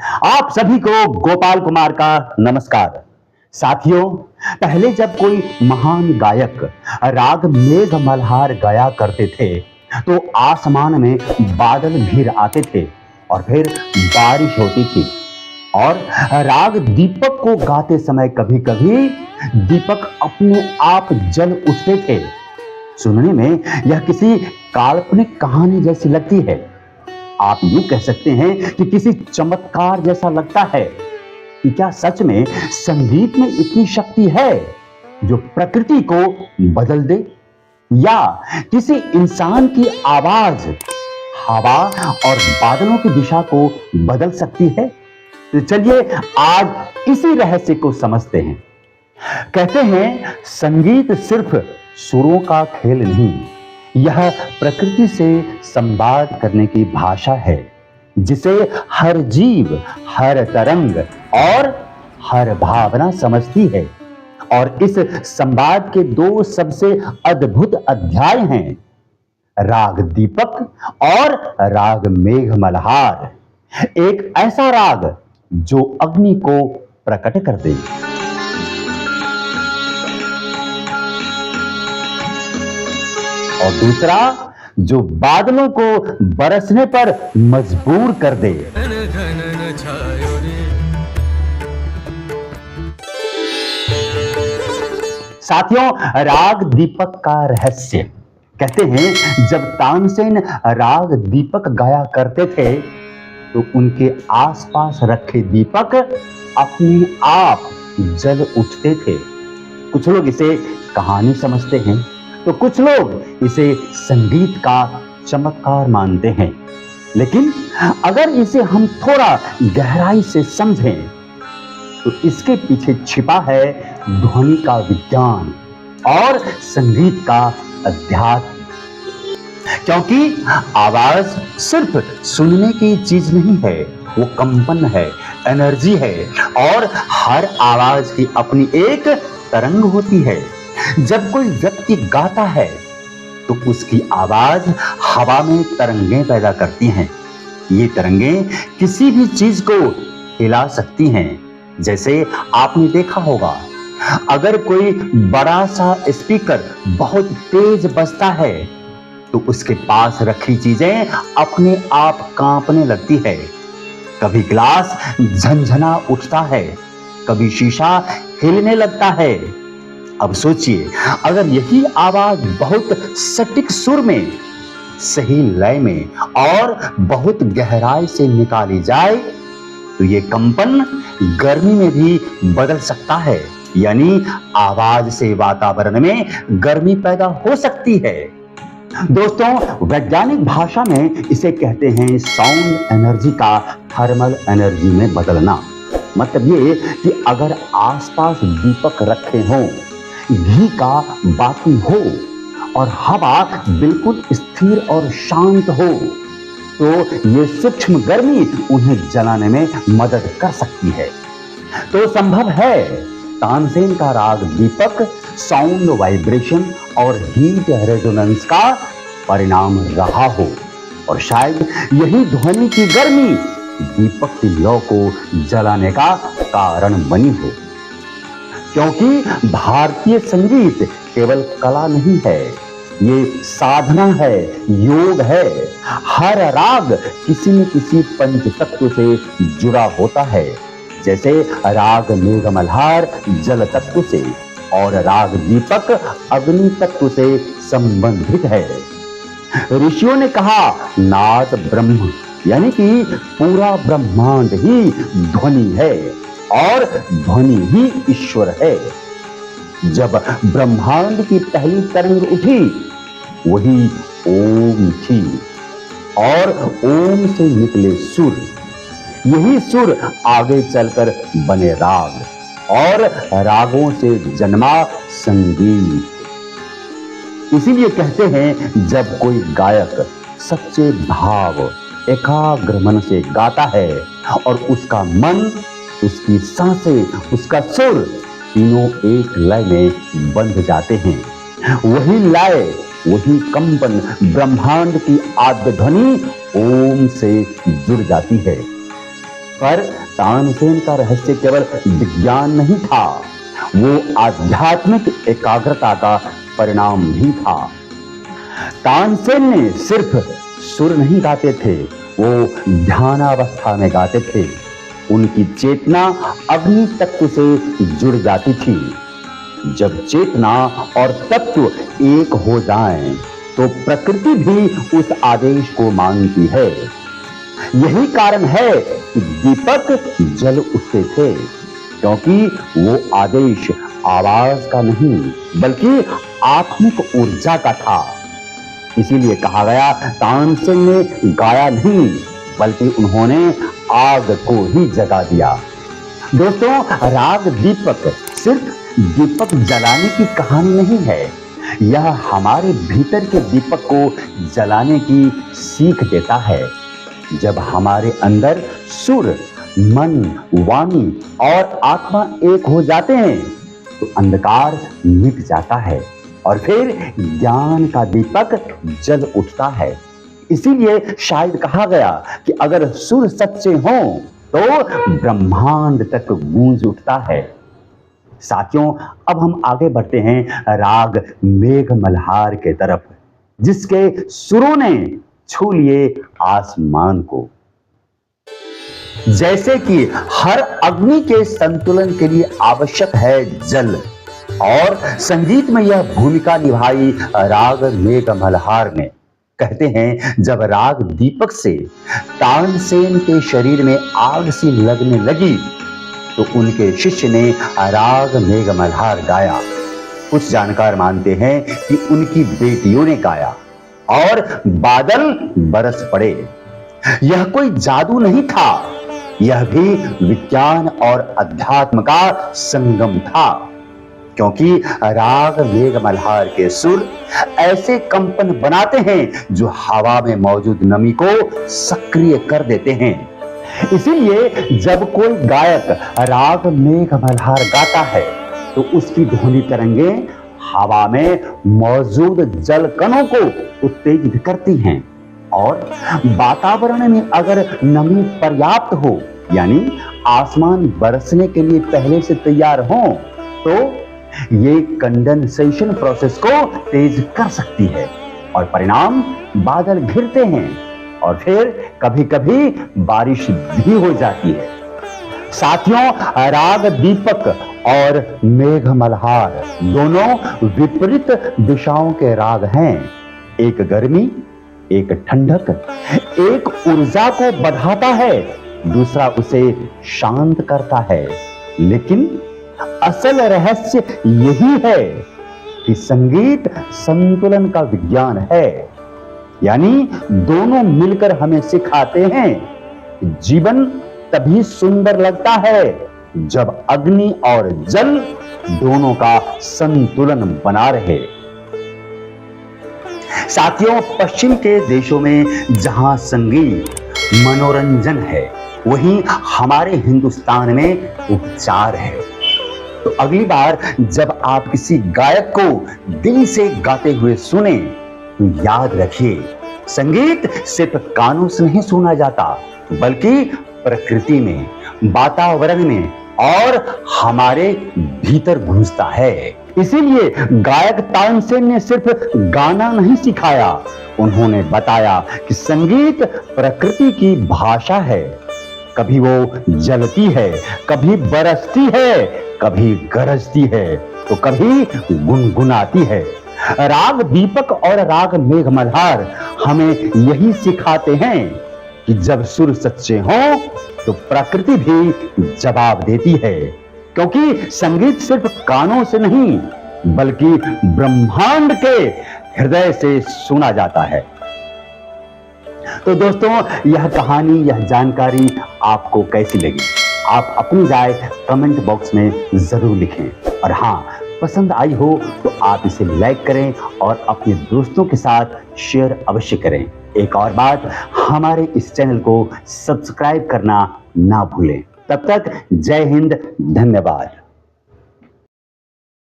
आप सभी को गोपाल कुमार का नमस्कार। साथियों, पहले जब कोई महान गायक राग मेघ मल्हार गाया करते थे तो आसमान में बादल घिर आते थे और फिर बारिश होती थी। और राग दीपक को गाते समय कभी कभी दीपक अपने आप जल उठते थे। सुनने में यह किसी काल्पनिक कहानी जैसी लगती है। आप यूं कह सकते हैं कि किसी चमत्कार जैसा लगता है कि क्या सच में संगीत में इतनी शक्ति है जो प्रकृति को बदल दे, या किसी इंसान की आवाज हवा और बादलों की दिशा को बदल सकती है। तो चलिए आज इसी रहस्य को समझते हैं। कहते हैं संगीत सिर्फ सुरों का खेल नहीं, यह प्रकृति से संवाद करने की भाषा है जिसे हर जीव, हर तरंग और हर भावना समझती है। और इस संवाद के दो सबसे अद्भुत अध्याय हैं, राग दीपक और राग मेघ मल्हार। एक ऐसा राग जो अग्नि को प्रकट कर दे और दूसरा जो बादलों को बरसने पर मजबूर कर दे। साथियों, राग दीपक का रहस्य। कहते हैं जब तानसेन राग दीपक गाया करते थे तो उनके आसपास रखे दीपक अपने आप जल उठते थे। कुछ लोग इसे कहानी समझते हैं तो कुछ लोग इसे संगीत का चमत्कार मानते हैं। लेकिन अगर इसे हम थोड़ा गहराई से समझें तो इसके पीछे छिपा है ध्वनि का विज्ञान और संगीत का अध्यात्म। क्योंकि आवाज सिर्फ सुनने की चीज नहीं है, वो कंपन है, एनर्जी है और हर आवाज की अपनी एक तरंग होती है। जब कोई व्यक्ति गाता है तो उसकी आवाज हवा में तरंगें पैदा करती हैं। ये तरंगें किसी भी चीज को हिला सकती हैं। जैसे आपने देखा होगा, अगर कोई बड़ा सा स्पीकर बहुत तेज बजता है तो उसके पास रखी चीजें अपने आप कांपने लगती है। कभी ग्लास झंझना उठता है, कभी शीशा हिलने लगता है। अब सोचिए, अगर यही आवाज बहुत सटीक सुर में, सही लय में और बहुत गहराई से निकाली जाए तो ये कंपन गर्मी में भी बदल सकता है। यानी आवाज से वातावरण में गर्मी पैदा हो सकती है। दोस्तों, वैज्ञानिक भाषा में इसे कहते हैं साउंड एनर्जी का थर्मल एनर्जी में बदलना। मतलब ये कि अगर आसपास दीपक रखे हों, घी का बाती हो और हवा बिल्कुल स्थिर और शांत हो तो ये सूक्ष्म गर्मी उन्हें जलाने में मदद कर सकती है। तो संभव है तानसेन का राग दीपक साउंड वाइब्रेशन और हीट रेजोनेंस का परिणाम रहा हो और शायद यही ध्वनि की गर्मी दीपक की लौ को जलाने का कारण बनी हो। क्योंकि भारतीय संगीत केवल कला नहीं है, ये साधना है, योग है। हर राग किसी न किसी पंच तत्व से जुड़ा होता है। जैसे राग मेघ मल्हार जल तत्व से और राग दीपक अग्नि तत्व से संबंधित है। ऋषियों ने कहा नाद ब्रह्म, यानी कि पूरा ब्रह्मांड ही ध्वनि है और ध्वनि ही ईश्वर है। जब ब्रह्मांड की पहली तरंग उठी वही ओम थी और ओम से निकले सुर, यही सुर आगे चलकर बने राग और रागों से जन्मा संगीत। इसीलिए कहते हैं जब कोई गायक सच्चे भाव एकाग्र मन से गाता है और उसका मन, उसकी सांसें, उसका सुर तीनों एक लय में बंध जाते हैं, वही लय, वही कंपन ब्रह्मांड की आद्य ध्वनि ओम से जुड़ जाती है। पर तानसेन का रहस्य केवल विज्ञान नहीं था, वो आध्यात्मिक एकाग्रता का परिणाम भी था। तानसेन ने सिर्फ सुर नहीं गाते थे, वो ध्यानावस्था में गाते थे। उनकी चेतना अग्नि तत्व से जुड़ जाती थी। जब चेतना और तत्व एक हो जाएं, तो प्रकृति भी उस आदेश को मानती है। यही कारण है कि दीपक जल उठते थे, क्योंकि वो आदेश आवाज का नहीं बल्कि आत्मिक ऊर्जा का था। इसीलिए कहा गया, तानसेन ने गाया नहीं बल्कि उन्होंने आग को ही जगा दिया। दोस्तों, राग दीपक सिर्फ दीपक जलाने की कहानी नहीं है, यह हमारे भीतर के दीपक को जलाने की सीख देता है। जब हमारे अंदर सुर, मन, वाणी और आत्मा एक हो जाते हैं, तो अंधकार मिट जाता है और फिर ज्ञान का दीपक जल उठता है। इसीलिए शायद कहा गया कि अगर सुर सच्चे हों तो ब्रह्मांड तक गूंज उठता है। साथियों, अब हम आगे बढ़ते हैं राग मेघ मल्हार के तरफ, जिसके सुरों ने छू लिए आसमान को। जैसे कि हर अग्नि के संतुलन के लिए आवश्यक है जल, और संगीत में यह भूमिका निभाई राग मेघ मल्हार ने। कहते हैं, जब राग दीपक से तानसेन के शरीर में आग सी लगने लगी, तो उनके शिष्य ने राग मेघ मल्हार गाया। कुछ जानकार मानते हैं कि उनकी बेटियों ने गाया और बादल बरस पड़े। यह कोई जादू नहीं था, यह भी विज्ञान और अध्यात्म का संगम था, क्योंकि राग मेघ मल्हार के सुर ऐसे कंपन बनाते हैं जो हवा में मौजूद नमी को सक्रिय कर देते हैं। इसीलिए जब कोई गायक राग मेघ मल्हार गाता है, तो उसकी ध्वनि तरंगें हवा में मौजूद जल कणों को उत्तेजित करती हैं, और वातावरण में अगर नमी पर्याप्त हो, यानी आसमान बरसने के लिए पहले से तैयार हो, तो ये कंडेंसेशन प्रोसेस को तेज कर सकती है और परिणाम बादल घिरते हैं और फिर कभी-कभी बारिश भी हो जाती है। साथियों, राग दीपक और मेघ मल्हार दोनों विपरीत दिशाओं के राग हैं। एक गर्मी, एक ठंडक, एक ऊर्जा को बढ़ाता है, दूसरा उसे शांत करता है। लेकिन असल रहस्य यही है कि संगीत संतुलन का विज्ञान है, यानी दोनों मिलकर हमें सिखाते हैं कि जीवन तभी सुंदर लगता है जब अग्नि और जल दोनों का संतुलन बना रहे। साथियों, पश्चिम के देशों में जहां संगीत मनोरंजन है, वहीं हमारे हिंदुस्तान में उपचार है। तो अगली बार जब आप किसी गायक को दिल से गाते हुए सुने, तो याद रखिए, संगीत सिर्फ कानों से नहीं सुना जाता, बल्कि प्रकृति में, वातावरण में और हमारे भीतर गूंजता है। इसीलिए गायक तानसेन ने सिर्फ गाना नहीं सिखाया, उन्होंने बताया कि संगीत प्रकृति की भाषा है। कभी वो जलती है, कभी बरसती है, कभी गरजती है, तो कभी गुनगुनाती है। राग दीपक और राग मेघ मल्हार हमें यही सिखाते हैं कि जब सुर सच्चे हों, तो प्रकृति भी जवाब देती है, क्योंकि संगीत सिर्फ कानों से नहीं बल्कि ब्रह्मांड के हृदय से सुना जाता है। तो दोस्तों, यह कहानी, यह जानकारी आपको कैसी लगी? आप अपनी राय कमेंट बॉक्स में जरूर लिखें, और हाँ, पसंद आई हो तो आप इसे लाइक करें और अपने दोस्तों के साथ शेयर अवश्य करें। एक और बात, हमारे इस चैनल को सब्सक्राइब करना ना भूलें। तब तक जय हिंद, धन्यवाद।